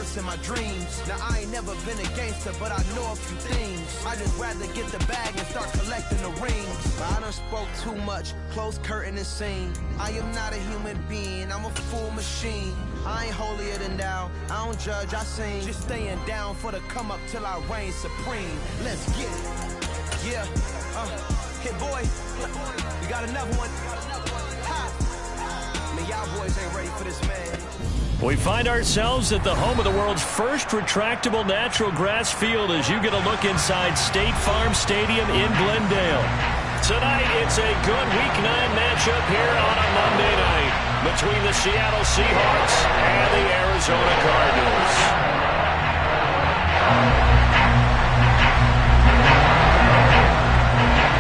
verse in my dreams. Now I ain't never been a gangster, but I know a few things. I just rather get the bag and start collecting the rings. But I done spoke too much, close curtain and scene. I am not a human being, I'm a full machine. I ain't holier than thou, I don't judge, I sing. Just staying down for the come up till I reign supreme. Let's get it. Yeah, hit boy, we got another one. Ha. Man, y'all boys ain't ready for this, man. We find ourselves at the home of the world's first retractable natural grass field as you get a look inside State Farm Stadium in Glendale. Tonight, it's a good Week 9 matchup here on a Monday night between the Seattle Seahawks and the Arizona Cardinals.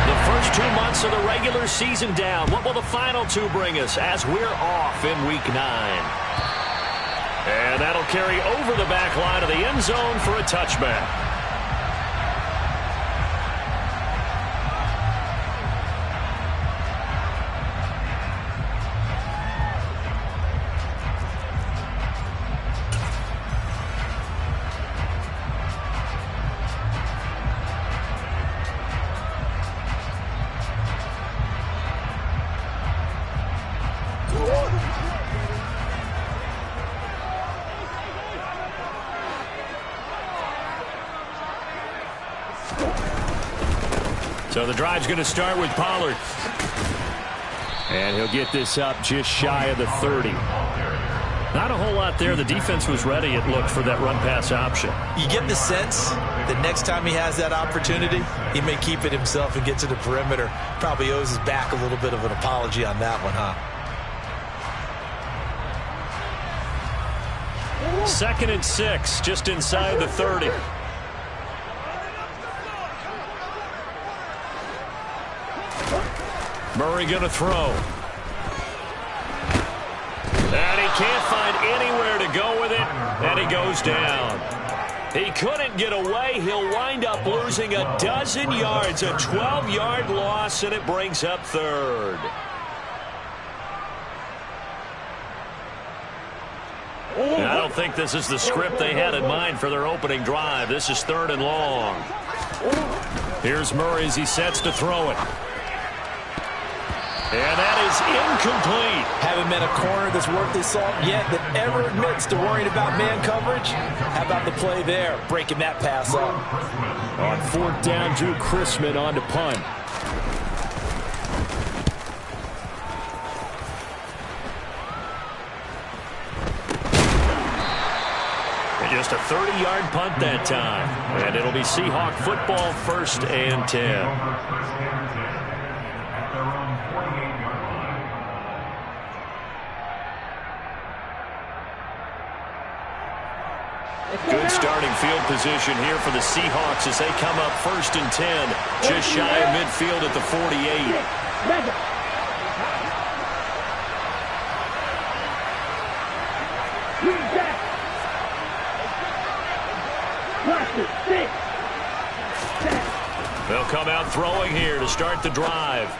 The first 2 months of the regular season down. What will the final 2 bring us as we're off in Week 9? And that'll carry over the back line of the end zone for a touchback. So the drive's going to start with Pollard. And he'll get this up just shy of the 30. Not a whole lot there. The defense was ready, it looked, for that run-pass option. You get the sense that next time he has that opportunity, he may keep it himself and get to the perimeter. Probably owes his back a little bit of an apology on that one, huh? 2nd and 6, just inside the 30. Murray going to throw. And he can't find anywhere to go with it, and he goes down. He couldn't get away. He'll wind up losing a dozen yards, a 12-yard loss, and it brings up 3rd. I don't think this is the script they had in mind for their opening drive. This is 3rd and long. Here's Murray as he sets to throw it. And that is incomplete. Haven't met a corner that's worth his salt yet that ever admits to worrying about man coverage. How about the play there, breaking that pass up? On 4th down, Drew Chrisman on to punt. And just a 30-yard punt that time. And it'll be Seahawk football, 1st and 10. Good starting field position here for the Seahawks as they come up 1st and 10, just shy of midfield at the 48. They'll come out throwing here to start the drive.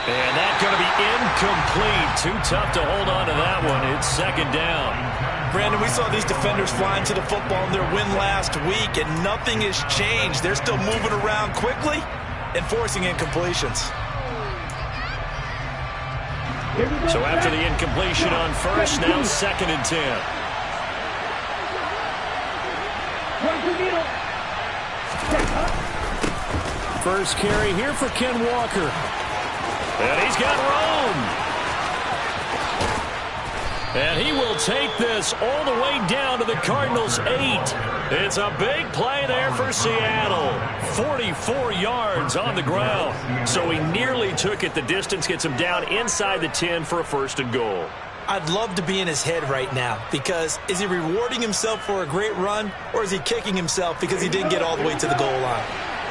And that's going to be incomplete. Too tough to hold on to that one. It's 2nd down. Brandon, we saw these defenders flying to the football in their win last week, and nothing has changed. They're still moving around quickly and forcing incompletions. So after the incompletion on 1st, now 2nd and 10. First carry here for Ken Walker. And he's got room. And he will take this all the way down to the Cardinals' 8. It's a big play there for Seattle. 44 yards on the ground. So he nearly took it the distance, gets him down inside the 10 for a 1st and goal. I'd love to be in his head right now, because is he rewarding himself for a great run, or is he kicking himself because he didn't get all the way to the goal line?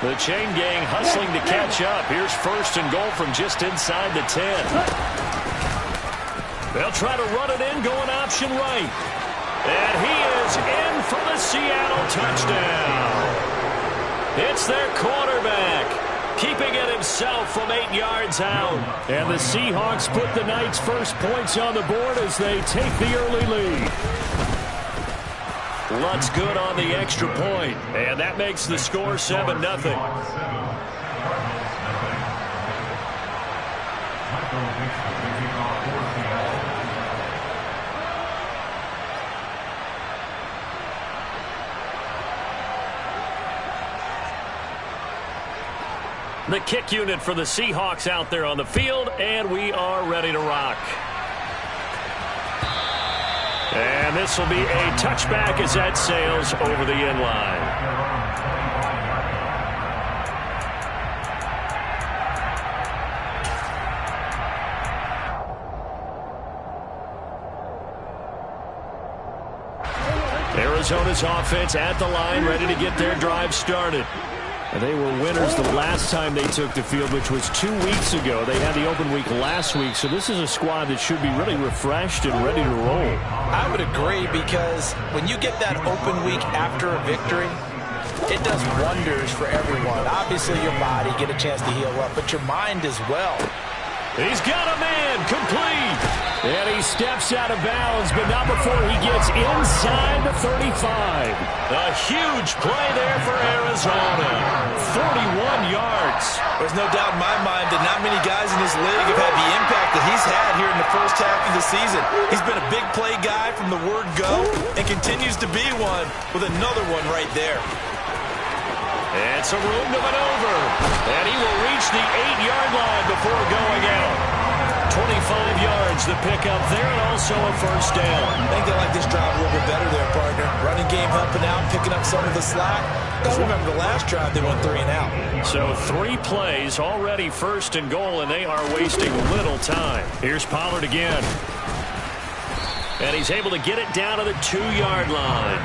The chain gang hustling to catch up. Here's 1st and goal from just inside the 10. They'll try to run it in, going option right. And he is in for the Seattle touchdown. It's their quarterback, keeping it himself from 8 yards out. And the Seahawks put the night's first points on the board as they take the early lead. Lutz good on the extra point. And that makes the score 7-0. The kick unit for the Seahawks out there on the field, and we are ready to rock. And this will be a touchback as that sails over the end line. Arizona's offense at the line, ready to get their drive started. They were winners the last time they took the field, which was 2 weeks ago. They had the open week last week, so this is a squad that should be really refreshed and ready to roll. I would agree, because when you get that open week after a victory, it does wonders for everyone. Obviously, your body get a chance to heal up, but your mind as well. He's got a man, complete. And he steps out of bounds, but not before he gets inside the 35. A huge play there for Arizona. 41 yards. There's no doubt in my mind that not many guys in this league have had the impact that he's had here in the first half of the season. He's been a big play guy from the word go and continues to be one with another one right there. And some room to maneuver. And he will reach the 8-yard line before going out. 25 yards the pickup there, and also a first down. I think they like this drive a little bit better there, partner. Running game helping out, picking up some of the slack. Because remember, the last drive they went 3 and out. So 3 plays, already first and goal, and they are wasting little time. Here's Pollard again. And he's able to get it down to the 2-yard line.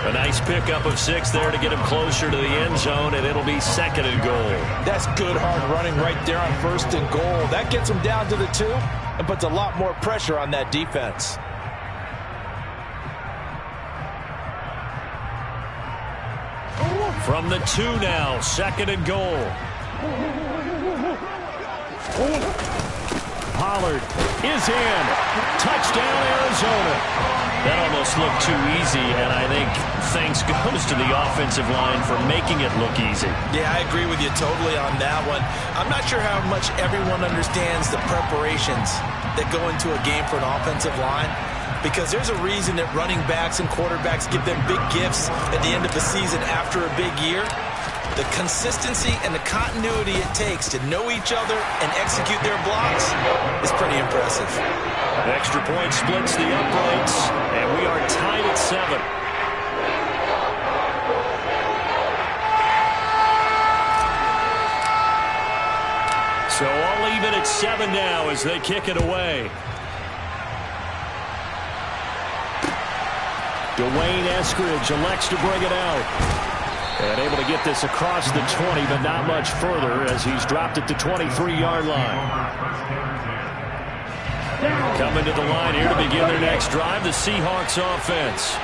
A nice pickup of 6 there to get him closer to the end zone, and it'll be 2nd and goal. That's good hard running right there on 1st and goal. That gets him down to the 2 and puts a lot more pressure on that defense. From the 2 now, 2nd and goal. Pollard is in. Touchdown, Arizona. That almost looked too easy, and I think thanks goes to the offensive line for making it look easy. Yeah, I agree with you totally on that one. I'm not sure how much everyone understands the preparations that go into a game for an offensive line, because there's a reason that running backs and quarterbacks give them big gifts at the end of the season after a big year. The consistency and the continuity it takes to know each other and execute their blocks is pretty impressive. Extra point splits the uprights, and we are tied at 7. So all even at 7 now as they kick it away. Dwayne Eskridge elects to bring it out. And able to get this across the 20, but not much further as he's dropped at the 23-yard line. Coming to the line here to begin their next drive, the Seahawks offense.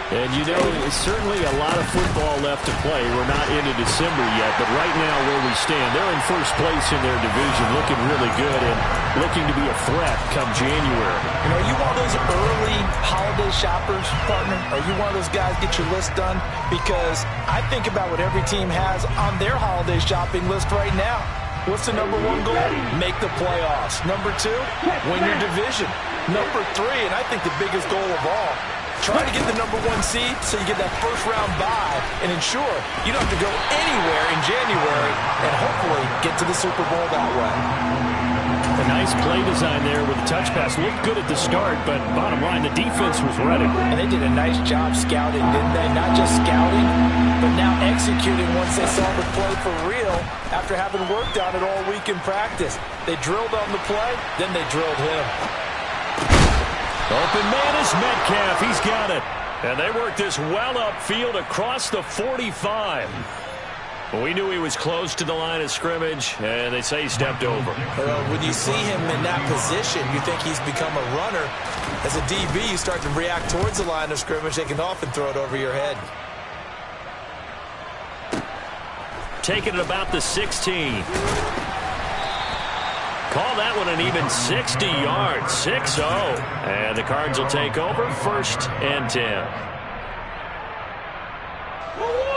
And you know, it's certainly a lot of football left to play. We're not into December yet, but right now where we stand, they're in first place in their division, looking really good and looking to be a threat come January. You know, are you one of those early holiday shoppers, partner? Are you one of those guys get your list done? Because I think about what every team has on their holiday shopping list right now. What's the number 1 goal? Make the playoffs. Number 2, win your division. Number 3, and I think the biggest goal of all, try to get the number 1 seed so you get that first-round bye and ensure you don't have to go anywhere in January and hopefully get to the Super Bowl that way. A nice play design there with a touch pass. Looked good at the start, but bottom line, the defense was ready. And they did a nice job scouting, didn't they? Not just scouting, but now executing once they saw the play for real after having worked on it all week in practice. They drilled on the play, then they drilled him. Open man is Metcalf. He's got it. And they worked this well upfield across the 45. We knew he was close to the line of scrimmage, and they say he stepped over. When you see him in that position, you think he's become a runner. As a DB, you start to react towards the line of scrimmage. They can often throw it over your head. Taking it about the 16. Call that one an even 60 yards, 6-0. And the Cards will take over 1st and 10.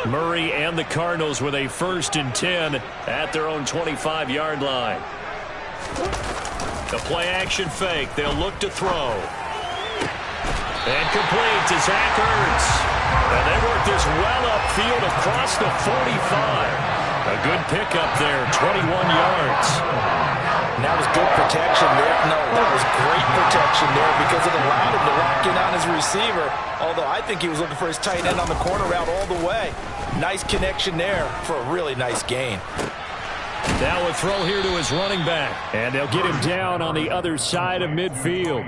Murray and the Cardinals with a 1st and 10 at their own 25-yard line. The play-action fake. They'll look to throw. And complete to Zach Ertz. And they work this well upfield across the 45. A good pickup there, 21 yards. And that was good protection there. No, that was great protection there because it allowed him to lock in on his receiver. Although I think he was looking for his tight end on the corner route all the way. Nice connection there for a really nice gain. Now a throw here to his running back. And they'll get him down on the other side of midfield.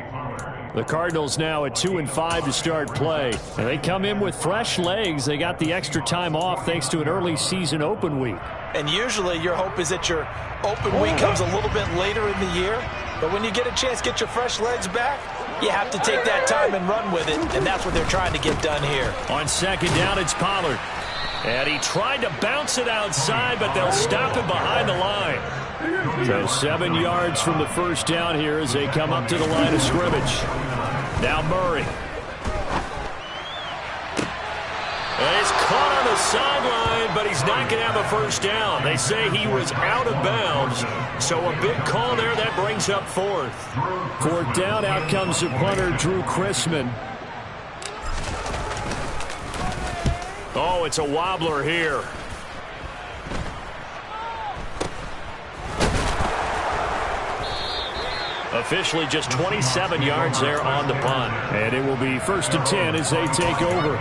The Cardinals now at 2-5 to start play. And they come in with fresh legs. They got the extra time off thanks to an early season open week. And usually your hope is that your open week comes a little bit later in the year. But when you get a chance to get your fresh legs back, you have to take that time and run with it. And that's what they're trying to get done here. On 2nd down, it's Pollard. And he tried to bounce it outside, but they'll stop him behind the line. So 7 yards from the 1st down here as they come up to the line of scrimmage. Now Murray. And he's caught on the sideline, but he's not going to have a 1st down. They say he was out of bounds. So a big call there. That brings up 4th. 4th down, out comes the punter, Drew Chrisman. Oh, it's a wobbler here. Officially just 27 yards there on the punt. And it will be 1st and 10 as they take over.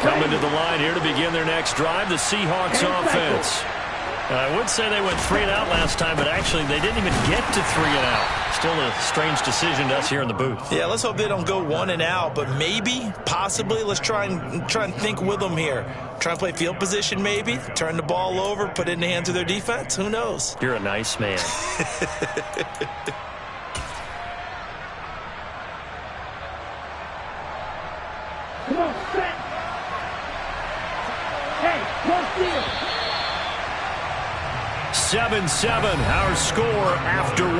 Coming to the line here to begin their next drive, the Seahawks offense. I would say they went 3 and out last time, but actually they didn't even get to 3 and out. Still a strange decision to us here in the booth. Yeah, let's hope they don't go 1 and out, but maybe, possibly, let's try and think with them here. Try and play field position maybe, turn the ball over, put it in the hands of their defense. Who knows? You're a nice man. Come on, set. Hey, what's this? 7-7, our score after 1.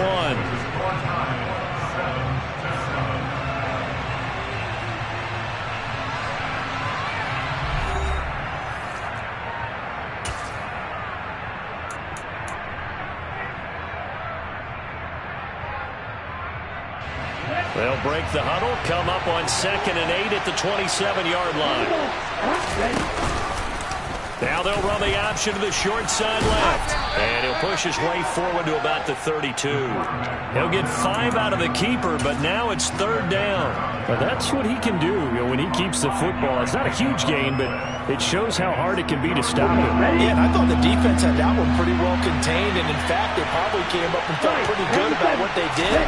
They'll break the huddle, come up on 2nd and 8 at the 27-yard line. Now they'll run the option to the short side left. And he'll push his way forward to about the 32. He'll get 5 out of the keeper, but now it's 3rd down. But that's what he can do, when he keeps the football. It's not a huge gain, but it shows how hard it can be to stop him. Yeah, and I thought the defense had that one pretty well contained. And, in fact, they probably came up and felt pretty good about what they did.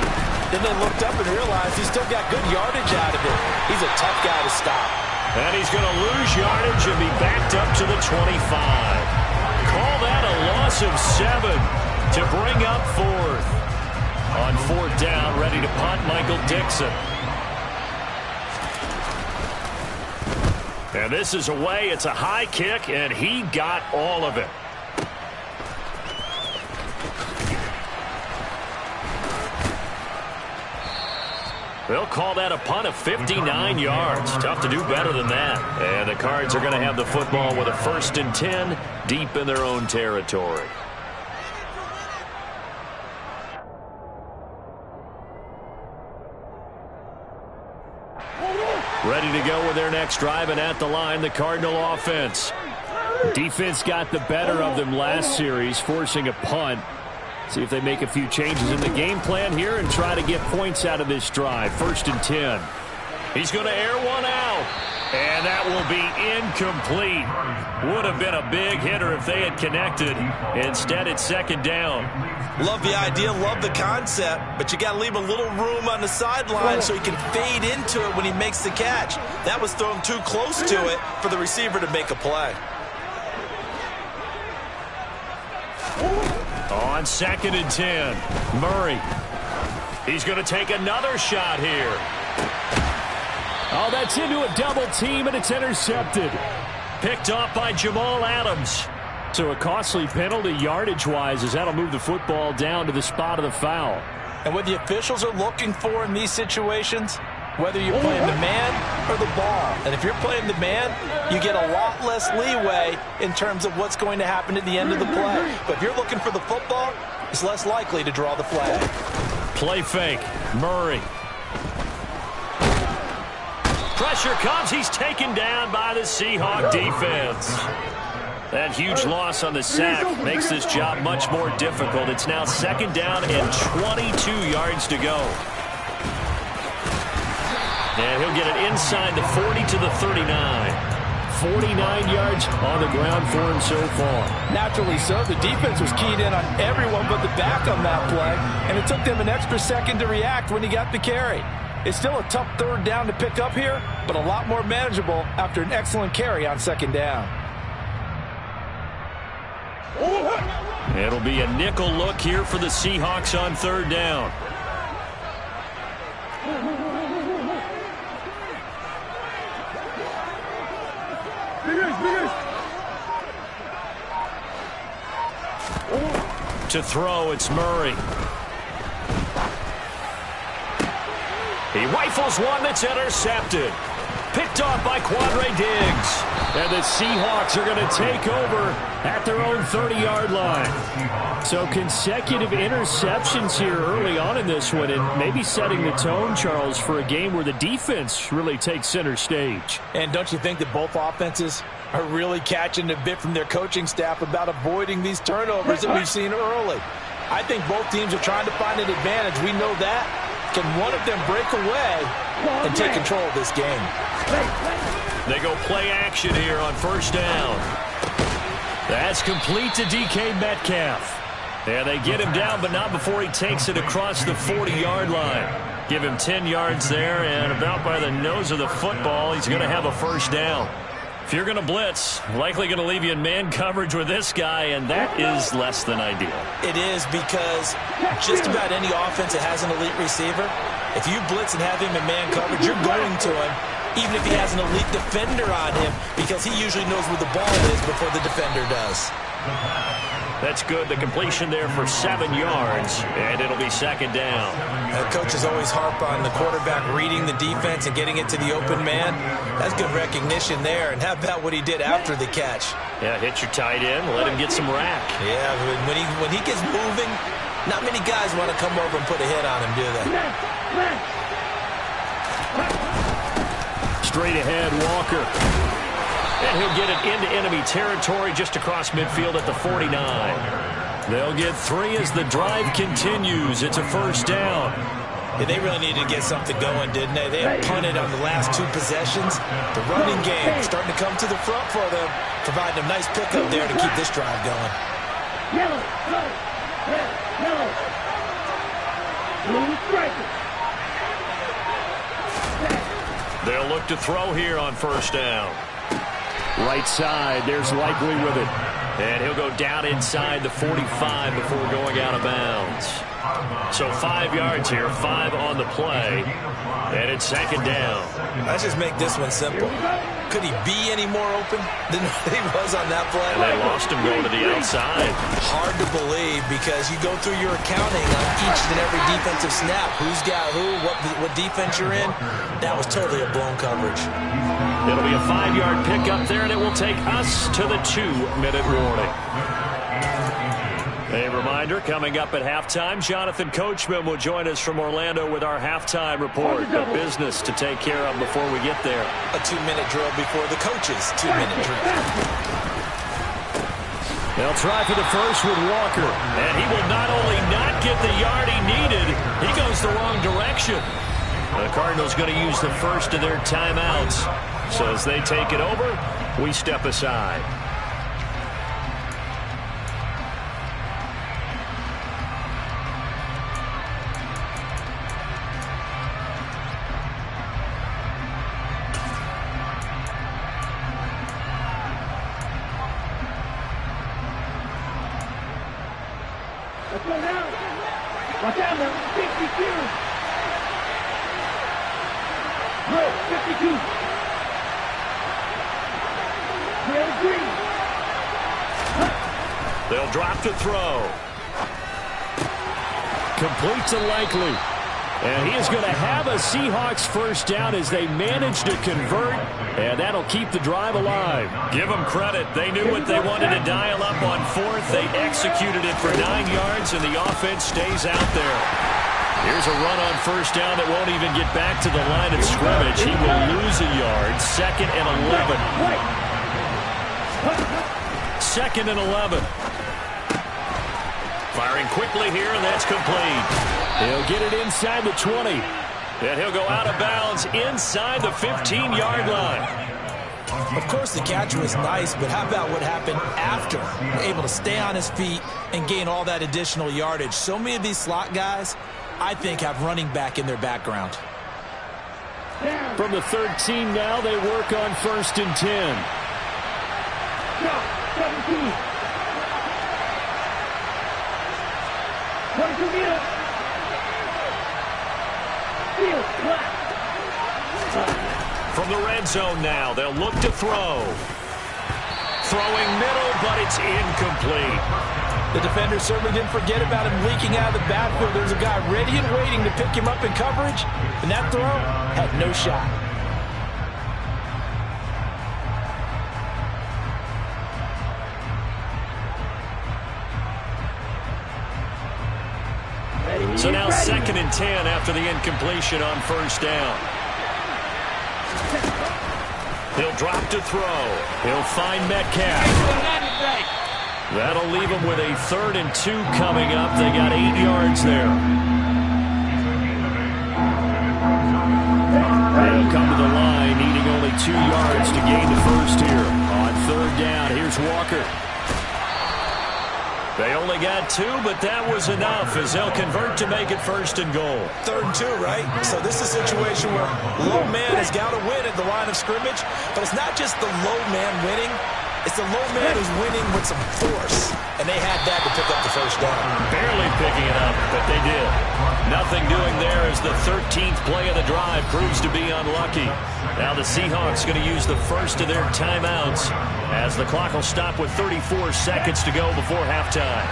Then they looked up and realized he still got good yardage out of it. He's a tough guy to stop. And he's going to lose yardage and be backed up to the 25. Call that a loss of 7 to bring up 4th. On 4th down, ready to punt, Michael Dixon. And this is away. It's a high kick, and he got all of it. They'll call that a punt of 59 yards. Tough to do better than that. And the Cards are going to have the football with a 1st and 10 deep in their own territory. Ready to go with their next drive, and at the line, the Cardinal offense. Defense got the better of them last series, forcing a punt. See if they make a few changes in the game plan here and try to get points out of this drive. 1st and 10. He's going to air one out. And that will be incomplete. Would have been a big hitter if they had connected. Instead, it's 2nd down. Love the idea, love the concept, but you got to leave a little room on the sideline so he can fade into it when he makes the catch. That was thrown too close to it for the receiver to make a play. On 2nd and 10, Murray. He's going to take another shot here. Oh, that's into a double team, and it's intercepted. Picked off by Jamal Adams. So a costly penalty yardage-wise as that'll move the football down to the spot of the foul. And what the officials are looking for in these situations, whether you're playing the man or the ball. And if you're playing the man, you get a lot less leeway in terms of what's going to happen at the end of the play. But if you're looking for the football, it's less likely to draw the flag. Play fake. Murray. Pressure comes. He's taken down by the Seahawk defense. That huge loss on the sack makes this job much more difficult. It's now 2nd down and 22 yards to go. And he'll get it inside the 40 to the 39. 49 yards on the ground for him so far. Naturally so. The defense was keyed in on everyone but the back on that play, and it took them an extra second to react when he got the carry. It's still a tough 3rd down to pick up here, but a lot more manageable after an excellent carry on 2nd down. It'll be a nickel look here for the Seahawks on 3rd down. To throw, it's Murray. He rifles one that's intercepted. Picked off by Quandre Diggs. And the Seahawks are going to take over at their own 30-yard line. So consecutive interceptions here early on in this one, and maybe setting the tone, Charles, for a game where the defense really takes center stage. And don't you think that both offenses are really catching a bit from their coaching staff about avoiding these turnovers that we've seen early? I think both teams are trying to find an advantage. We know that. Can one of them break away and take control of this game? They go play action here on 1st down. That's complete to DK Metcalf. Yeah, they get him down, but not before he takes it across the 40-yard line. Give him 10 yards there, and about by the nose of the football, he's going to have a 1st down. If you're going to blitz, likely going to leave you in man coverage with this guy, and that is less than ideal. It is, because just about any offense that has an elite receiver, if you blitz and have him in man coverage, you're going to him, even if he has an elite defender on him, because he usually knows where the ball is before the defender does. That's good. The completion there for 7 yards, and it'll be 2nd down. Coaches always harp on the quarterback reading the defense and getting it to the open man. That's good recognition there. And how about what he did after the catch? Yeah, hit your tight end, let him get some rack. Yeah, when he gets moving, not many guys want to come over and put a hit on him, do they? Straight ahead, Walker. And he'll get it into enemy territory just across midfield at the 49. They'll get 3 as the drive continues. It's a 1st down. Yeah, they really needed to get something going, didn't they? They have punted on the last 2 possessions. The running game starting to come to the front for them, providing a nice pickup there to keep this drive going. Yellow, red, yellow. Blue striker. They'll look to throw here on 1st down. Right side, there's Likely with it. And he'll go down inside the 45 before going out of bounds. So 5 yards here, 5 on the play. And it's 2nd down. Let's just make this one simple. Could he be any more open than he was on that play? And they lost him going to the outside. Hard to believe, because you go through your accounting on each and every defensive snap. Who's got who, what defense you're in. That was totally a blown coverage. It'll be a 5-yard pickup there, and it will take us to the 2-minute warning. A reminder, coming up at halftime, Jonathan Coachman will join us from Orlando with our halftime report. A business to take care of before we get there. A 2-minute drill before the coach's 2-minute drill. They'll try for the first with Walker. And he will not only not get the yard he needed, he goes the wrong direction. The Cardinals going to use the first of their timeouts. So as they take it over, we step aside. Let's go now. Watch out now. 52. Good. 52. Clear green. They'll drop to throw. Complete to Likely. And he is going to have a Seahawks first down as they manage to convert, and that'll keep the drive alive. Give them credit. They knew what they wanted to dial up on fourth. They executed it for 9 yards, and the offense stays out there. Here's a run on first down that won't even get back to the line of scrimmage. He will lose a yard. 2nd and 11. 2nd and 11. Firing quickly here, and that's complete. He'll get it inside the 20. And he'll go out of bounds inside the 15-yard line. Of course, the catch was nice, but how about what happened after? Able to stay on his feet and gain all that additional yardage. So many of these slot guys, I think, have running back in their background. From the 13 now, they work on 1st and 10. 17. 22 meters. Field, From the red zone now, they'll look to throw. Throwing middle, but it's incomplete. The defender certainly didn't forget about him leaking out of the backfield. There's a guy ready and waiting to pick him up in coverage, and that throw had no shot. So now 2nd and 10 after the incompletion on first down. He'll drop to throw. He'll find Metcalf. That'll leave him with a 3rd and 2 coming up. They got 8 yards there. They'll come to the line, needing only 2 yards to gain the first here. On 3rd down, here's Walker. They only got 2, but that was enough as they'll convert to make it 1st and goal. 3rd and 2, right? So this is a situation where low man has got to win at the line of scrimmage, but it's not just the low man winning. It's the low man who's winning with some force, and they had that to pick up the first down. Barely picking it up, but they did. Nothing doing there as the 13th play of the drive proves to be unlucky. Now the Seahawks going to use the first of their timeouts as the clock will stop with 34 seconds to go before halftime.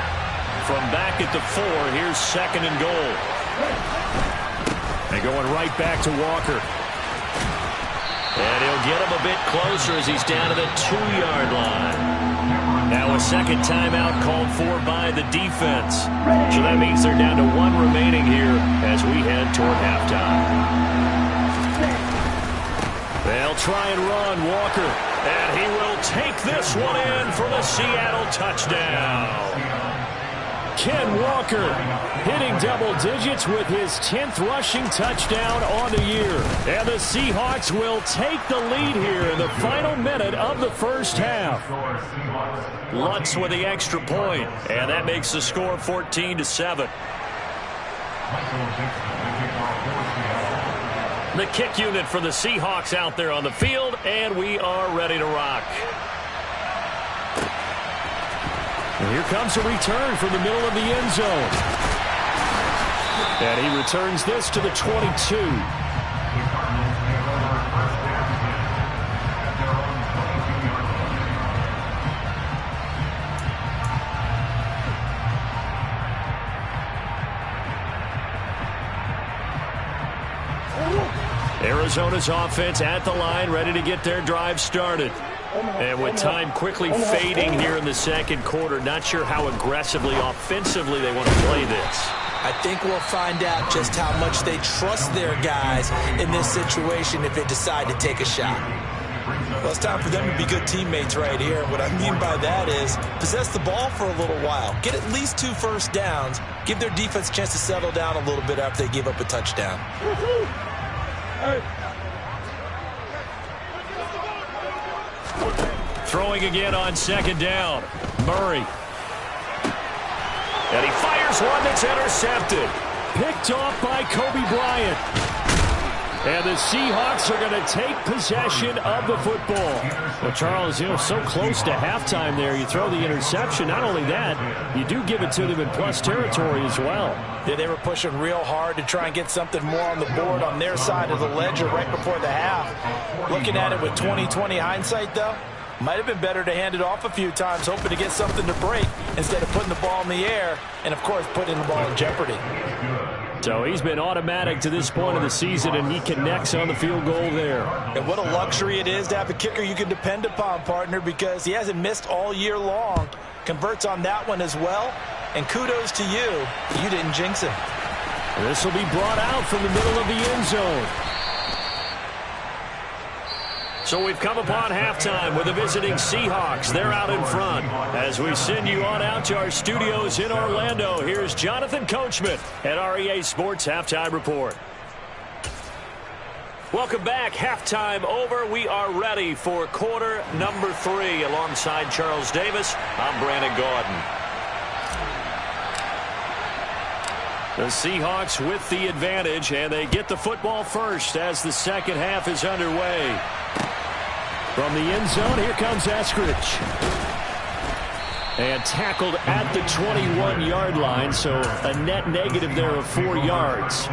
From back at the 4, here's 2nd and goal. And going right back to Walker. And he'll get him a bit closer as he's down to the 2-yard line. Now a second timeout called for by the defense. So that means they're down to 1 remaining here as we head toward halftime. They'll try and run Walker. And he will take this one in for the Seattle touchdown. Ken Walker hitting double digits with his 10th rushing touchdown on the year. And the Seahawks will take the lead here in the final minute of the first half. Lutz with the extra point, and that makes the score 14-7. The kick unit for the Seahawks out there on the field, and we are ready to rock. And here comes a return from the middle of the end zone. And he returns this to the 22. Arizona's offense at the line, ready to get their drive started. And with time quickly fading here in the second quarter, not sure how aggressively, offensively they want to play this. I think we'll find out just how much they trust their guys in this situation if they decide to take a shot. Well, it's time for them to be good teammates right here. What I mean by that is possess the ball for a little while. Get at least 2 first downs. Give their defense a chance to settle down a little bit after they give up a touchdown. Throwing again on second down. Murray. And he fires one that's intercepted. Picked off by Kobe Bryant. And the Seahawks are going to take possession of the football. Well, Charles, so close to halftime there. You throw the interception. Not only that, you do give it to them in plus territory as well. Yeah, they were pushing real hard to try and get something more on the board on their side of the ledger right before the half. Looking at it with 20/20 hindsight, though, might have been better to hand it off a few times, hoping to get something to break instead of putting the ball in the air and, of course, putting the ball in jeopardy. So he's been automatic to this point of the season, and he connects on the field goal there. And what a luxury it is to have a kicker you can depend upon, partner, because he hasn't missed all year long. Converts on that one as well. And kudos to you. You didn't jinx him. This will be brought out from the middle of the end zone. So we've come upon halftime with the visiting Seahawks. They're out in front. As we send you on out to our studios in Orlando, here's Jonathan Coachman at REA Sports Halftime Report. Welcome back. Halftime over. We are ready for quarter number 3. Alongside Charles Davis, I'm Brandon Gaudin. The Seahawks with the advantage, and they get the football first as the second half is underway. From the end zone, here comes Eskridge. And tackled at the 21-yard line, so a net negative there of 4 yards.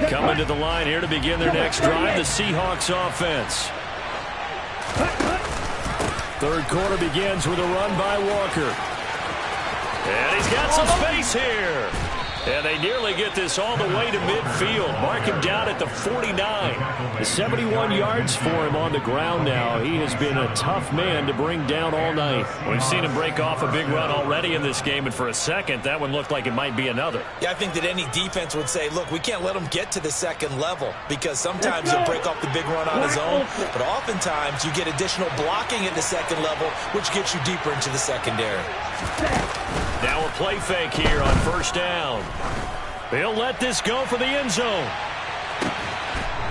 Coming to the line here to begin their next drive, the Seahawks offense. Third quarter begins with a run by Walker. And he's got some space here. And they nearly get this all the way to midfield. Mark him down at the 49. 71 yards for him on the ground now. He has been a tough man to bring down all night. We've seen him break off a big run already in this game, and for a second, that one looked like it might be another. Yeah, I think that any defense would say, look, we can't let him get to the second level, because sometimes he'll break off the big run on his own, but oftentimes you get additional blocking at the second level, which gets you deeper into the secondary. Now a play fake here on first down. He'll let this go for the end zone.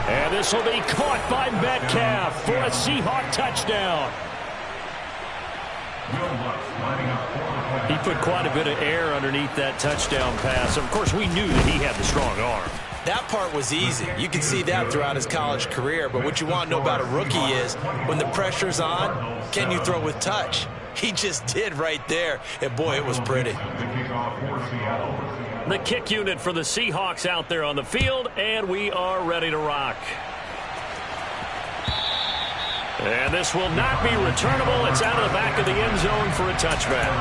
And this will be caught by Metcalf for a Seahawk touchdown. He put quite a bit of air underneath that touchdown pass. Of course, we knew that he had the strong arm. That part was easy. You can see that throughout his college career. But what you want to know about a rookie is when the pressure's on, can you throw with touch? He just did right there. And, boy, it was pretty. The kick unit for the Seahawks out there on the field, and we are ready to rock. And this will not be returnable. It's out of the back of the end zone for a touchback.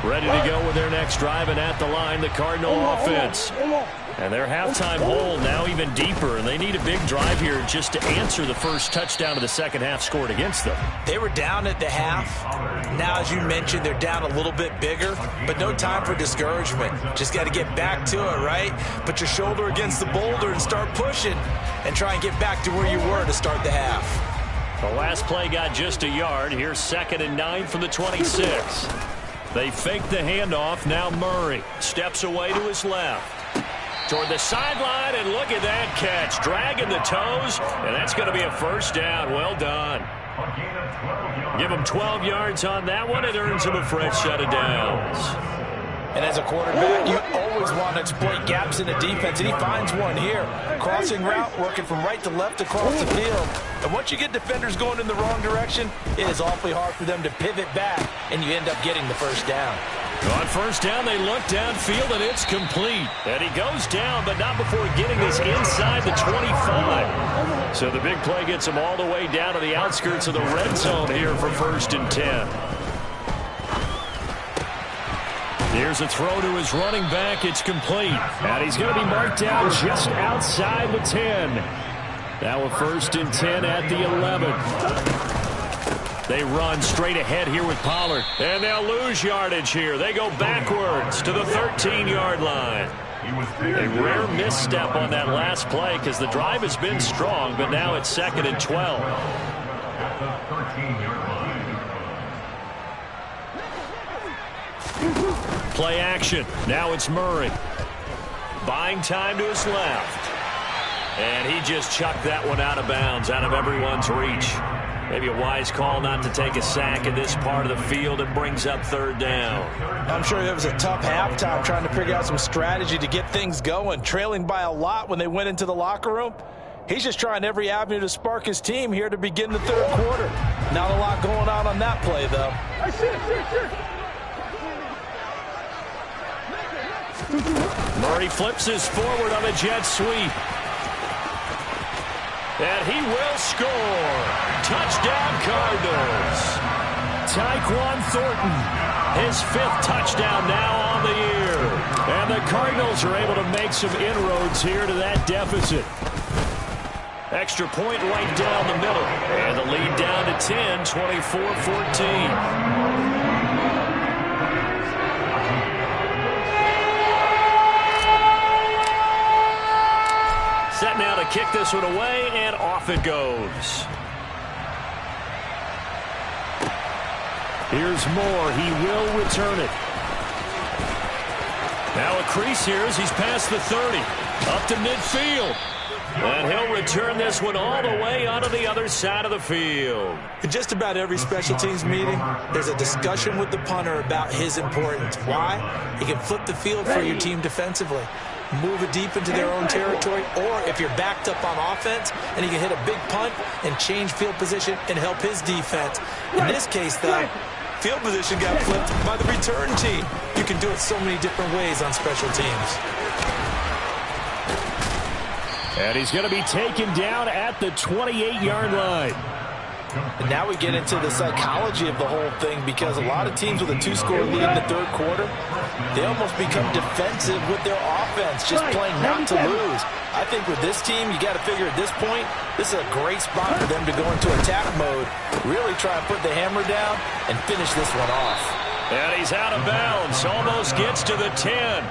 Ready to go with their next drive, and at the line, the Cardinal offense. And their halftime hole now even deeper, and they need a big drive here just to answer the first touchdown of the second half scored against them. They were down at the half. Now, as you mentioned, they're down a little bit bigger, but no time for discouragement. Just got to get back to it, right? Put your shoulder against the boulder and start pushing, and try and get back to where you were to start the half. The last play got just a yard. Here's 2nd and 9 from the 26. They fake the handoff. Now Murray steps away to his left. Toward the sideline, and look at that catch. Dragging the toes, and that's going to be a first down. Well done. Give him 12 yards on that one. It earns him a fresh set of downs. And as a quarterback, you always want to exploit gaps in the defense, and he finds one here. Crossing route, working from right to left across the field. And once you get defenders going in the wrong direction, it is awfully hard for them to pivot back, and you end up getting the first down. On first down, they look downfield, and it's complete. And he goes down, but not before getting this inside the 25. So the big play gets him all the way down to the outskirts of the red zone here for 1st and 10. Here's a throw to his running back. It's complete. And he's going to be marked down just outside the 10. Now a 1st and 10 at the 11. They run straight ahead here with Pollard. And they'll lose yardage here. They go backwards to the 13-yard line. A rare misstep on that last play because the drive has been strong, but now it's 2nd and 12. Play action. Now it's Murray. Buying time to his left. And he just chucked that one out of bounds, out of everyone's reach. Maybe a wise call not to take a sack in this part of the field. It brings up 3rd down. I'm sure it was a tough halftime trying to figure out some strategy to get things going, trailing by a lot when they went into the locker room. He's just trying every avenue to spark his team here to begin the 3rd quarter. Not a lot going on that play, though. Murray flips his forward on a jet sweep. And he will score. Touchdown, Cardinals. Tyquan Thornton, his 5th touchdown now on the year. And the Cardinals are able to make some inroads here to that deficit. Extra point right down the middle. And the lead down to 10, 24-14. Set now to kick this one away, and off it goes. Here's Moore. He will return it. Now a crease here as he's past the 30. Up to midfield. And he'll return this one all the way onto the other side of the field. In just about every special teams meeting, there's a discussion with the punter about his importance. Why? He can flip the field for your team defensively, move it deep into their own territory, or if you're backed up on offense, and he can hit a big punt and change field position and help his defense. In this case, though, field position got flipped by the return team. You can do it so many different ways on special teams. And he's going to be taken down at the 28-yard line. And now we get into the psychology of the whole thing, because a lot of teams with a 2-score lead in the third quarter, they almost become defensive with their offense, just playing not to lose. I think with this team, you got to figure at this point, this is a great spot for them to go into attack mode, really try and put the hammer down and finish this one off. And he's out of bounds. Almost gets to the 10.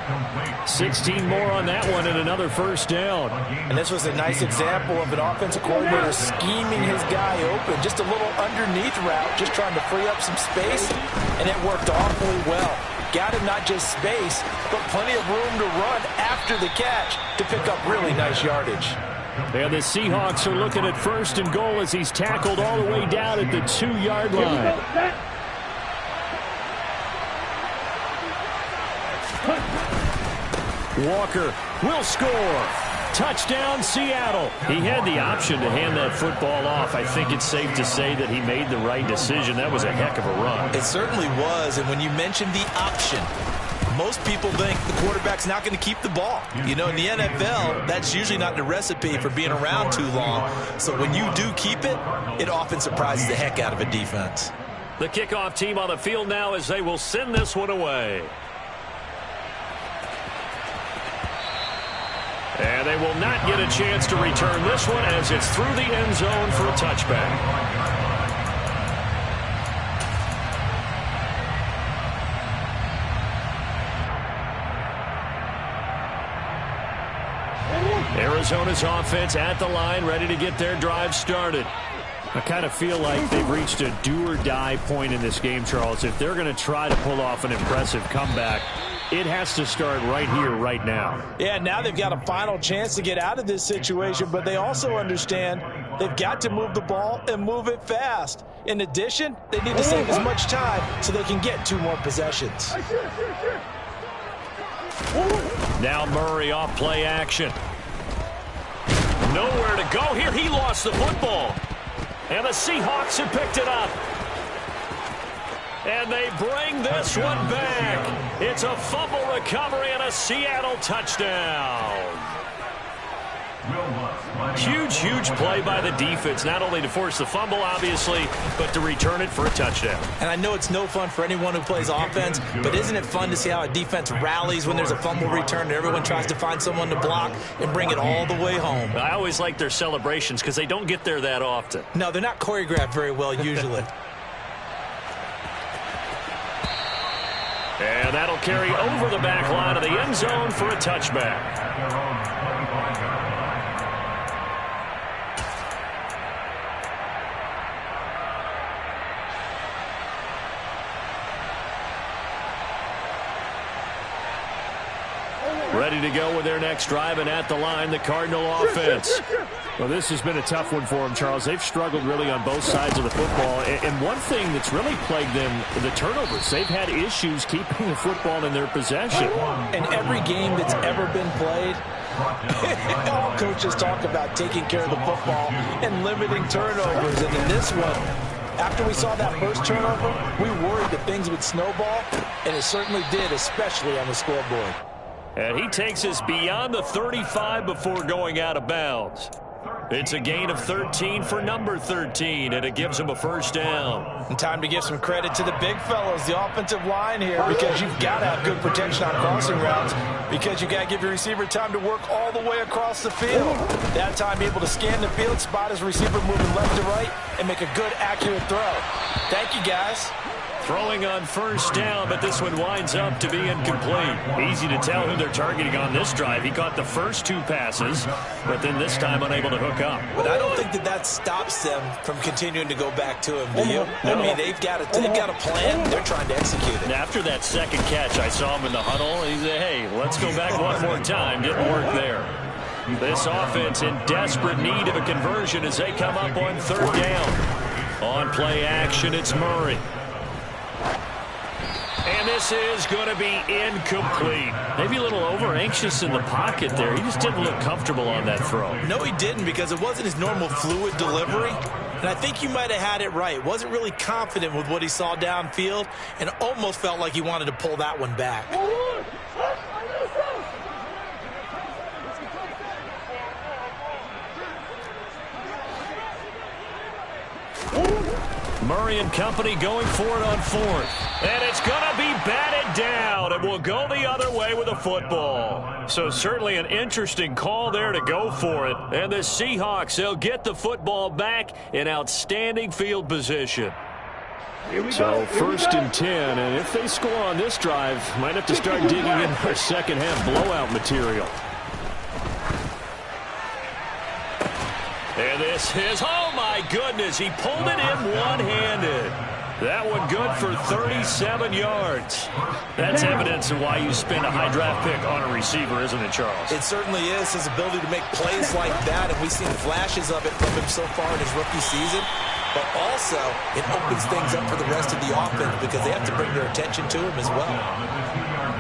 16 more on that one and another first down. And this was a nice example of an offensive coordinator scheming his guy open. Just a little underneath route, just trying to free up some space. And it worked awfully well. Got him not just space, but plenty of room to run after the catch to pick up really nice yardage. And the Seahawks are looking at first and goal as he's tackled all the way down at the 2-yard line. Walker will score. Touchdown, Seattle. He had the option to hand that football off. I think it's safe to say that he made the right decision. That was a heck of a run. It certainly was. And when you mentioned the option, most people think the quarterback's not going to keep the ball. You know, in the NFL, that's usually not the recipe for being around too long. So when you do keep it, it often surprises the heck out of a defense. The kickoff team on the field now as they will send this one away. And they will not get a chance to return this one as it's through the end zone for a touchback. Arizona's offense at the line, ready to get their drive started. I kind of feel like they've reached a do-or-die point in this game, Charles. If they're going to try to pull off an impressive comeback, it has to start right here, right now. Yeah, now they've got a final chance to get out of this situation, but they also understand they've got to move the ball and move it fast. In addition, they need to save as much time so they can get 2 more possessions. Now Murray off play action. Nowhere to go here. He lost the football. And the Seahawks have picked it up. And they bring this one back. It's a fumble recovery and a Seattle touchdown. Huge, huge play by the defense, not only to force the fumble, obviously, but to return it for a touchdown. And I know it's no fun for anyone who plays offense, but isn't it fun to see how a defense rallies when there's a fumble return and everyone tries to find someone to block and bring it all the way home? I always like their celebrations because they don't get there that often. No, they're not choreographed very well usually. And that'll carry over the back line of the end zone for a touchback. Ready to go with their next drive, and at the line, the Cardinal offense. Well, this has been a tough one for them, Charles. They've struggled really on both sides of the football. And one thing that's really plagued them, the turnovers. They've had issues keeping the football in their possession. In every game that's ever been played, all coaches talk about taking care of the football and limiting turnovers. And in this one, after we saw that first turnover, we worried that things would snowball, and it certainly did, especially on the scoreboard. And he takes us beyond the 35 before going out of bounds. It's a gain of 13 for number 13, and it gives him a first down. And time to give some credit to the big fellows, the offensive line here, because you've got to have good protection on crossing routes, because you've got to give your receiver time to work all the way across the field. That time able to scan the field, spot his receiver moving left to right, and make a good, accurate throw. Thank you, guys. Throwing on first down, but this one winds up to be incomplete. Easy to tell who they're targeting on this drive. He caught the first 2 passes, but then this time unable to hook up. But I don't think that stops them from continuing to go back to him, do you? I mean, they've got a plan. They're trying to execute it. And after that second catch, I saw him in the huddle. He said, hey, let's go back one more time. Didn't work there. This offense in desperate need of a conversion as they come up on third down. On play action, it's Murray. And this is going to be incomplete. Maybe a little over-anxious in the pocket there. He just didn't look comfortable on that throw. No, he didn't, because it wasn't his normal fluid delivery. And I think you might have had it right. Wasn't really confident with what he saw downfield and almost felt like he wanted to pull that one back. Murray and company going for it on fourth. And it's going to be batted down, and will go the other way with a football. So certainly an interesting call there to go for it. And the Seahawks, they'll get the football back in outstanding field position. So first and 10, and if they score on this drive, might have to start digging in for second half blowout material. And this is, oh my goodness, he pulled it in one-handed. That one good for 37 yards. That's evidence of why you spend a high draft pick on a receiver, isn't it, Charles? It certainly is, his ability to make plays like that, and we've seen flashes of it from him so far in his rookie season. But also, it opens things up for the rest of the offense because they have to bring their attention to him as well.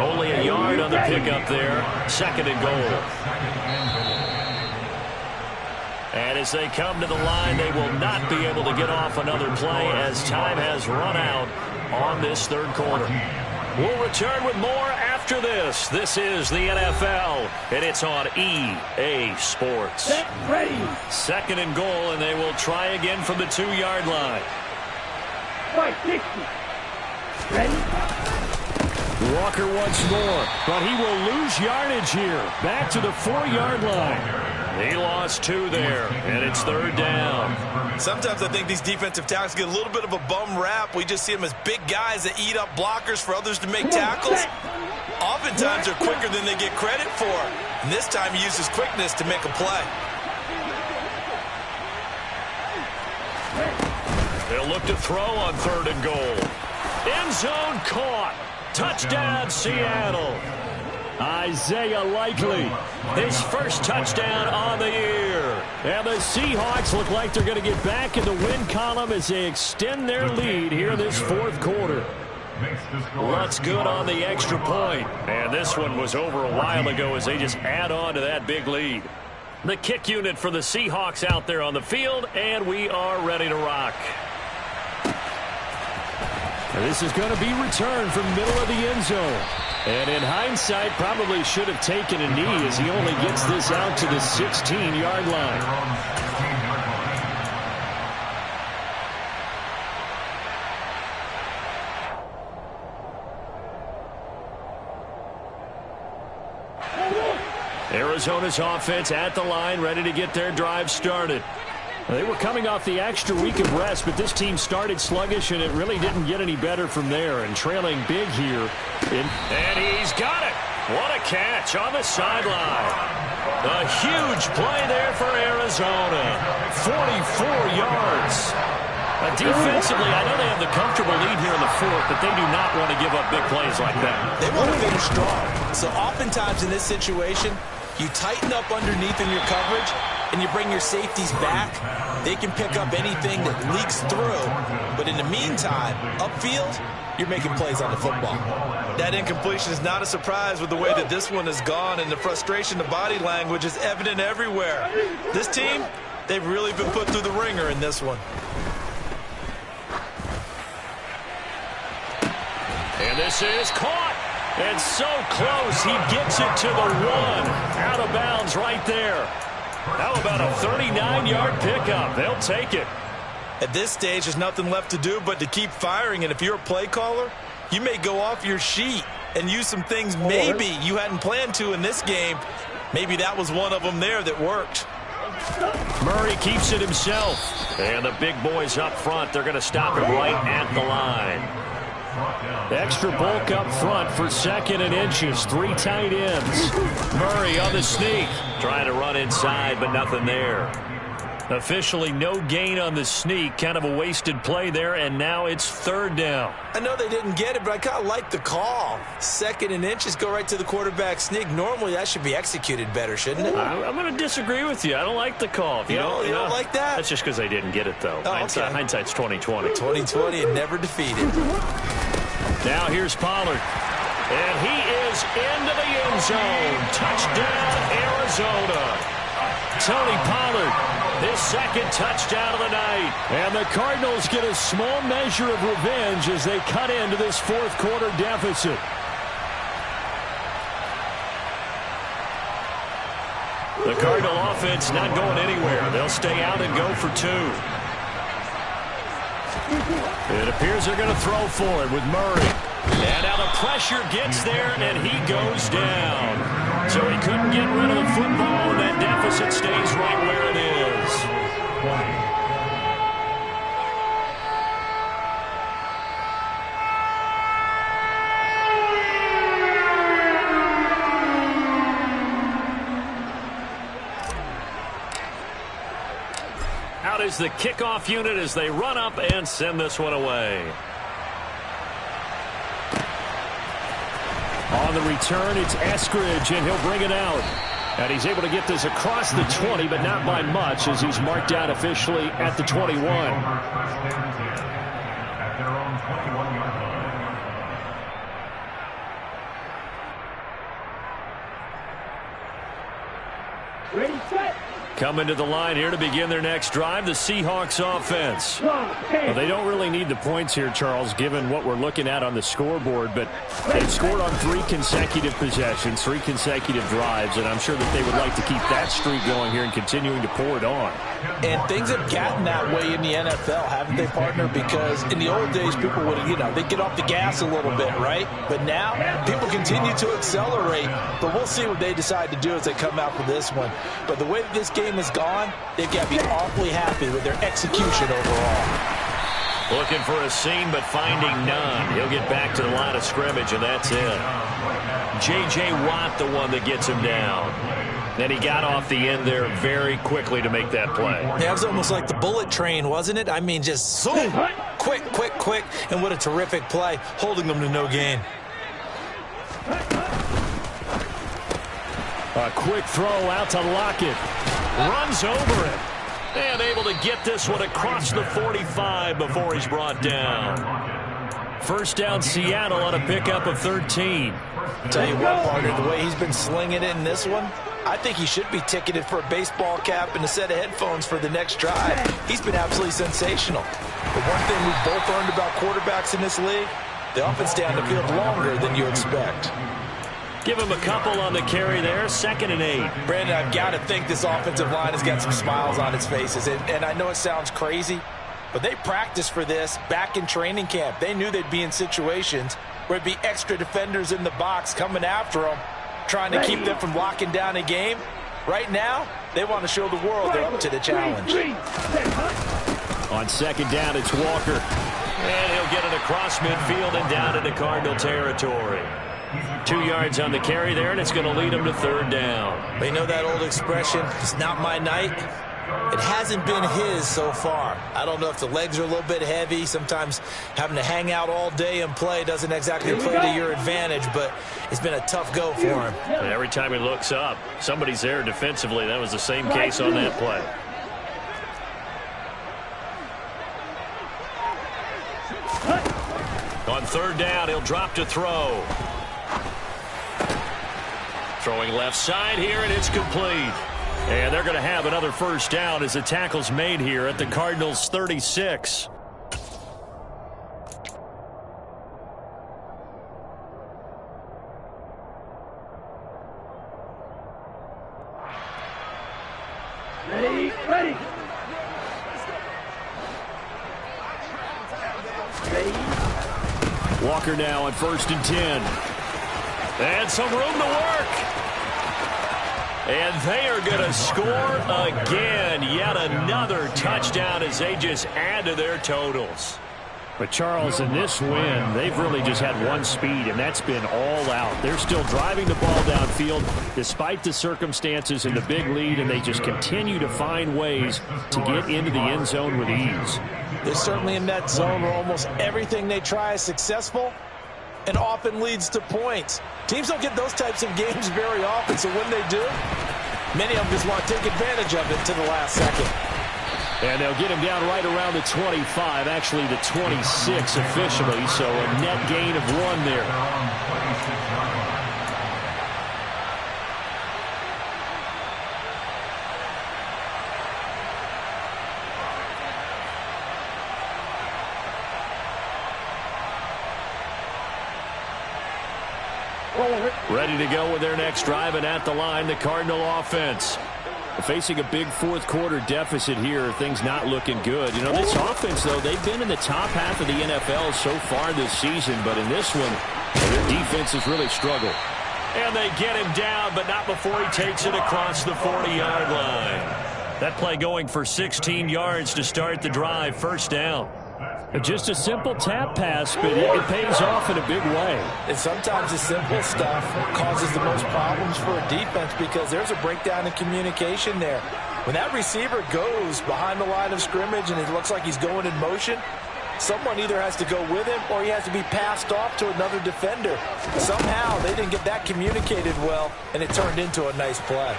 Only a yard on the pickup there. Second and goal. And as they come to the line, they will not be able to get off another play as time has run out on this third quarter. We'll return with more after this. This is the NFL, and it's on EA Sports. Ready. Second and goal, and they will try again from the 2-yard line. Fight 60. Ready. Walker once more, but he will lose yardage here. Back to the 4-yard line. He lost 2 there, and it's third down. Sometimes I think these defensive tackles get a little bit of a bum rap. We just see them as big guys that eat up blockers for others to make tackles. Oftentimes they're quicker than they get credit for. And this time he uses quickness to make a play. They'll look to throw on third and goal. End zone caught. Touchdown, Seattle. Isaiah Likely, his first touchdown on the year. And the Seahawks look like they're going to get back in the win column as they extend their lead here in this fourth quarter. Lutz good on the extra point. And this one was over a while ago as they just add on to that big lead. The kick unit for the Seahawks out there on the field, and we are ready to rock. And this is going to be returned from middle of the end zone. And in hindsight, probably should have taken a knee as he only gets this out to the 16-yard line. Arizona's offense at the line, ready to get their drive started. They were coming off the extra week of rest, but this team started sluggish, and it really didn't get any better from there. And trailing big here. And he's got it. What a catch on the sideline. A huge play there for Arizona. 44 yards. Defensively, I know they have the comfortable lead here in the fourth, but they do not want to give up big plays like that. They want to finish strong. So oftentimes in this situation, you tighten up underneath in your coverage, and you bring your safeties back. They can pick up anything that leaks through. But in the meantime, upfield, you're making plays on the football. That incompletion is not a surprise with the way that this one has gone, and the frustration, the body language is evident everywhere. This team, they've really been put through the ringer in this one. And this is caught. And so close, he gets it to the 1. Out of bounds right there. How about a 39-yard pickup? They'll take it. At this stage, there's nothing left to do but to keep firing. And if you're a play caller, you may go off your sheet and use some things maybe you hadn't planned to in this game. Maybe that was one of them there that worked. Murray keeps it himself. And the big boys up front, they're going to stop him right at the line. Extra bulk up front for 2nd and inches. 3 tight ends. Murray on the sneak. Trying to run inside, but nothing there. Officially no gain on the sneak. Kind of a wasted play there, and now it's 3rd down. I know they didn't get it, but I kind of like the call. 2nd and inches, go right to the quarterback sneak. Normally that should be executed better, shouldn't it? I'm going to disagree with you. I don't like the call. You don't like that? That's just because they didn't get it, though. Oh, okay. Hindsight's 20/20. 20/20 and never defeated. Now here's Pollard. And he is into the end zone. Touchdown, Arizona. Tony Pollard, his 2nd touchdown of the night. And the Cardinals get a small measure of revenge as they cut into this 4th quarter deficit. The Cardinal offense not going anywhere. They'll stay out and go for 2. It appears they're going to throw for it with Murray. And now the pressure gets there, and he goes down. So he couldn't get rid of the football, and that deficit stays right where it is. Out is the kickoff unit as they run up and send this one away. On the return, it's Eskridge, and he'll bring it out. And he's able to get this across the 20, but not by much, as he's marked out officially at the 21. At their own 21-yard line. Ready, set. Coming to the line here to begin their next drive, the Seahawks offense. Well, they don't really need the points here, Charles, given what we're looking at on the scoreboard, but they've scored on 3 consecutive possessions, 3 consecutive drives, and I'm sure that they would like to keep that streak going here and continuing to pour it on. And things have gotten that way in the NFL, haven't they, partner? Because in the old days, people would, they'd get off the gas a little bit, right? But now, people continue to accelerate, but we'll see what they decide to do as they come out for this one. But the way that this game is gone, they've got to be awfully happy with their execution overall. Looking for a seam, but finding none. He'll get back to the line of scrimmage, and that's it. J.J. Watt, the one that gets him down. And he got off the end there very quickly to make that play. That was almost like the bullet train, wasn't it? I mean, just zoom, quick, and what a terrific play, holding them to no gain. A quick throw out to Lockett. Runs over it. And able to get this one across the 45 before he's brought down. First down, Seattle on a pickup of 13. Tell you what, partner, the way he's been slinging it in this one, I think he should be ticketed for a baseball cap and a set of headphones for the next drive. He's been absolutely sensational. But one thing we've both learned about quarterbacks in this league, they often stay on the field longer than you expect. Give him a couple on the carry there. 2nd and 8. Brandon, I've got to think this offensive line has got some smiles on its faces. And I know it sounds crazy, but they practiced for this back in training camp. They knew they'd be in situations where it'd be extra defenders in the box coming after them, trying to keep them from locking down a game. Right now, they want to show the world they're up to the challenge. On 2nd down, it's Walker. And he'll get it across midfield and down into Cardinal territory. 2 yards on the carry there, and it's going to lead him to 3rd down. They know that old expression, it's not my night. It hasn't been his so far. I don't know if the legs are a little bit heavy. Sometimes having to hang out all day and play doesn't exactly play to your advantage, but it's been a tough go for him. And every time he looks up, somebody's there defensively. That was the same case on that play. On 3rd down, he'll drop to throw. Throwing left side here, and it's complete. And they're going to have another first down as the tackle's made here at the Cardinals' 36. Ready. Walker now on 1st and 10. And some room to work. And they are going to score again. Yet another touchdown as they just add to their totals. But, Charles, in this win, they've really just had one speed, and that's been all out. They're still driving the ball downfield despite the circumstances and the big lead, and they just continue to find ways to get into the end zone with ease. They're certainly in that zone where almost everything they try is successful and often leads to points. Teams don't get those types of games very often, so when they do, many of them just want to take advantage of it to the last second. And they'll get him down right around the 25, actually the 26 officially, so a net gain of 1 there. Ready to go with their next drive, and at the line, the Cardinal offense. Facing a big fourth-quarter deficit here, things not looking good. You know, this offense, though, they've been in the top half of the NFL so far this season, but in this one, their defense has really struggled. And they get him down, but not before he takes it across the 40-yard line. That play going for 16 yards to start the drive, 1st down. Just a simple tap pass, but it pays off in a big way. And sometimes the simple stuff causes the most problems for a defense because there's a breakdown in communication there. When that receiver goes behind the line of scrimmage and it looks like he's going in motion, someone either has to go with him or he has to be passed off to another defender. Somehow they didn't get that communicated well, and it turned into a nice play.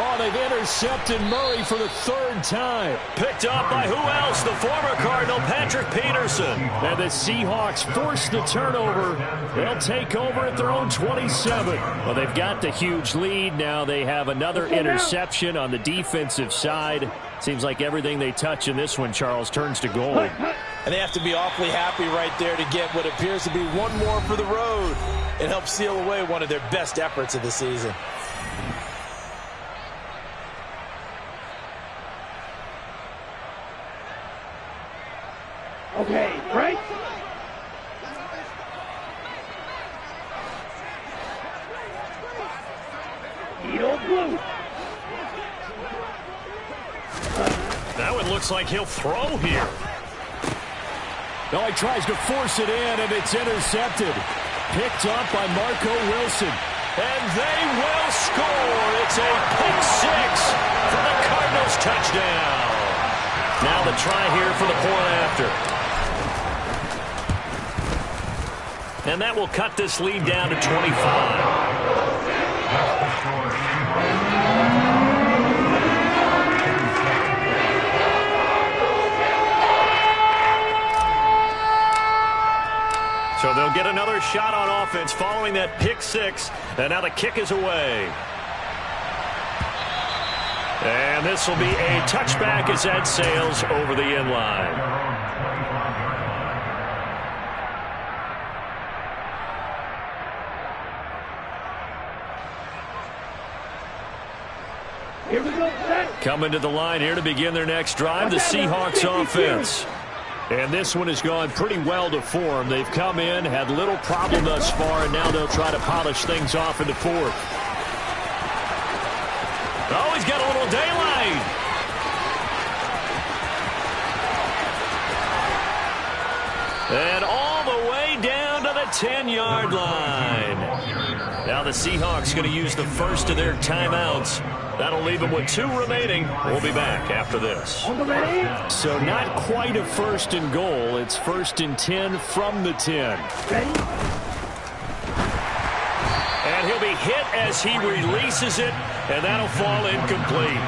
Oh, they've intercepted Murray for the 3rd time. Picked up by who else? The former Cardinal, Patrick Peterson. And the Seahawks force the turnover. They'll take over at their own 27. Well, they've got the huge lead. Now they have another interception on the defensive side. Seems like everything they touch in this one, Charles, turns to gold. And they have to be awfully happy right there to get what appears to be one more for the road. It helps seal away one of their best efforts of the season. Okay, right? Edo blue. Now it looks like he'll throw here. No, he tries to force it in, and it's intercepted. Picked up by Marco Wilson. And they will score. It's a pick 6 for the Cardinals touchdown. Now the try here for the point after. And that will cut this lead down to 25. So they'll get another shot on offense following that pick 6. And now the kick is away. And this will be a touchback as that sails over the end line. Here we go, set. Coming to the line here to begin their next drive, the Seahawks offense. And this one has gone pretty well to form. They've come in, had little problem thus far, and now they'll try to polish things off in the 4th. Oh, he's got a little daylight. And all the way down to the 10-yard line. Now the Seahawks going to use the first of their timeouts. That'll leave them with 2 remaining. We'll be back after this. So not quite a 1st and goal. It's 1st and 10 from the 10. Ready? And he'll be hit as he releases it, and that'll fall incomplete.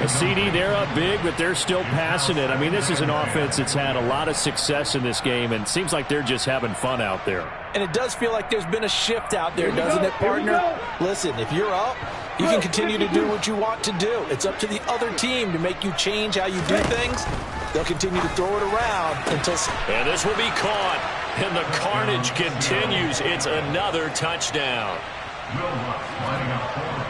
A CD, they're up big, but they're still passing it. I mean, this is an offense that's had a lot of success in this game, and it seems like they're just having fun out there. And it does feel like there's been a shift out there, doesn't it, partner? Listen, if you're up, you can continue to do what you want to do. It's up to the other team to make you change how you do things. They'll continue to throw it around until... And this will be caught, and the carnage continues. It's another touchdown.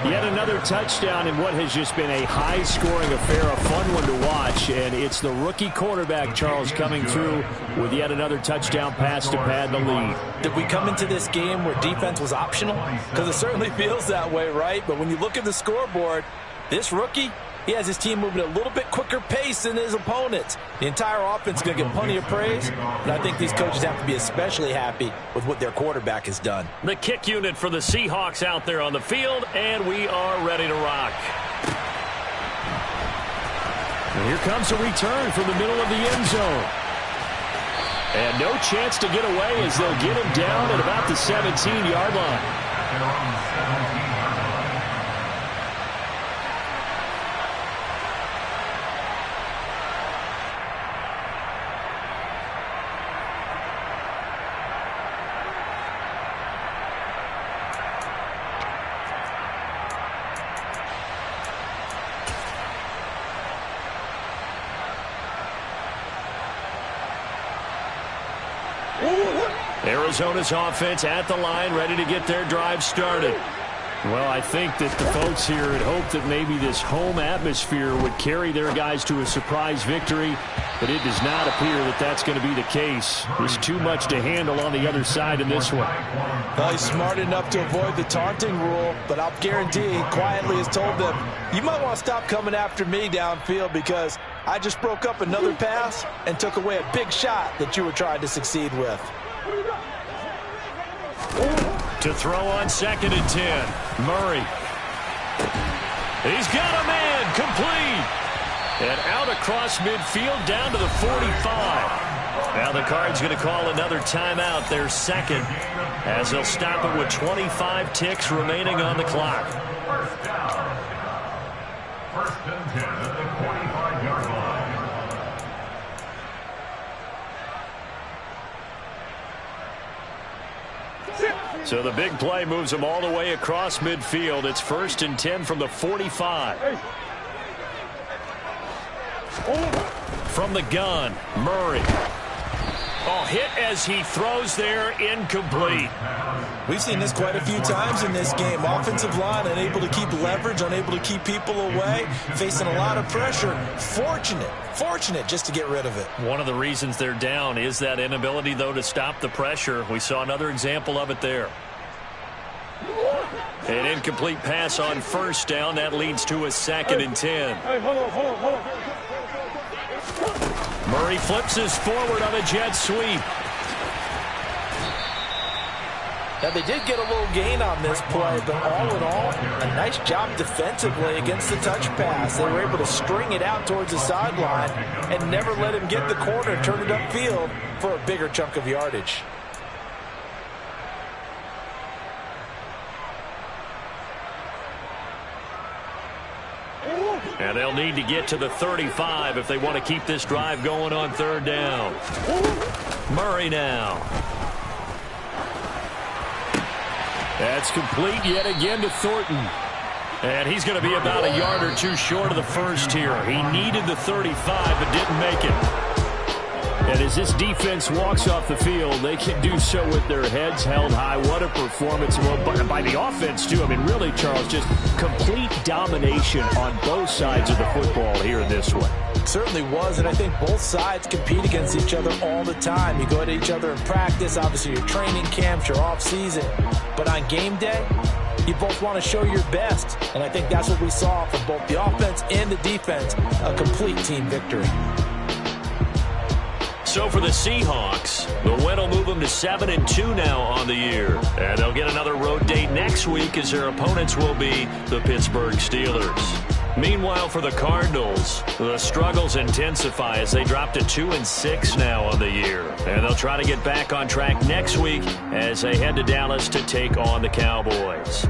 Yet another touchdown in what has just been a high-scoring affair, a fun one to watch. And it's the rookie quarterback, Charles, coming through with yet another touchdown pass to pad the lead. Did we come into this game where defense was optional? Because it certainly feels that way, right? But when you look at the scoreboard, this rookie, he has his team moving at a little bit quicker pace than his opponents. The entire offense is going to get plenty of praise, but I think these coaches have to be especially happy with what their quarterback has done. The kick unit for the Seahawks out there on the field, and we are ready to rock. And here comes a return from the middle of the end zone. And no chance to get away as they'll get him down at about the 17-yard line. Arizona's offense at the line, ready to get their drive started. Well, I think that the folks here had hoped that maybe this home atmosphere would carry their guys to a surprise victory, but it does not appear that that's going to be the case. There's too much to handle on the other side in this one. Well, he's smart enough to avoid the taunting rule, but I'll guarantee he quietly has told them, you might want to stop coming after me downfield because I just broke up another pass and took away a big shot that you were trying to succeed with. To throw on 2nd and 10. Murray. He's got a man complete. And out across midfield down to the 45. Now the Cards going to call another timeout, their second, as they'll stop it with 25 ticks remaining on the clock. First down. First and 10 at the 45-yard line. So the big play moves them all the way across midfield. It's 1st and 10 from the 45. From the gun, Murray. Oh, hit as he throws there, incomplete. We've seen this quite a few times in this game. Offensive line unable to keep leverage, unable to keep people away, facing a lot of pressure. Fortunate just to get rid of it. One of the reasons they're down is that inability, though, to stop the pressure. We saw another example of it there. An incomplete pass on 1st down. That leads to a 2nd and 10. Hey, hold on. Murray flips his forward on a jet sweep. Now, they did get a little gain on this play, but all in all, a nice job defensively against the touch pass. They were able to string it out towards the sideline and never let him get the corner, turn it upfield for a bigger chunk of yardage. And they'll need to get to the 35 if they want to keep this drive going on 3rd down. Murray now. That's complete yet again to Thornton. And he's going to be about a yard or two short of the first here. He needed the 35 but didn't make it. And as this defense walks off the field, they can do so with their heads held high. What a performance. Well, by the offense, too. I mean, really, Charles, just complete domination on both sides of the football here in this one. It certainly was, and I think both sides compete against each other all the time. You go at each other in practice, obviously your training camps, your off-season. But on game day, you both want to show your best. And I think that's what we saw from both the offense and the defense, a complete team victory. So for the Seahawks, the win will move them to 7-2 now on the year. And they'll get another road date next week as their opponents will be the Pittsburgh Steelers. Meanwhile, for the Cardinals, the struggles intensify as they drop to 2-6 now on the year. And they'll try to get back on track next week as they head to Dallas to take on the Cowboys.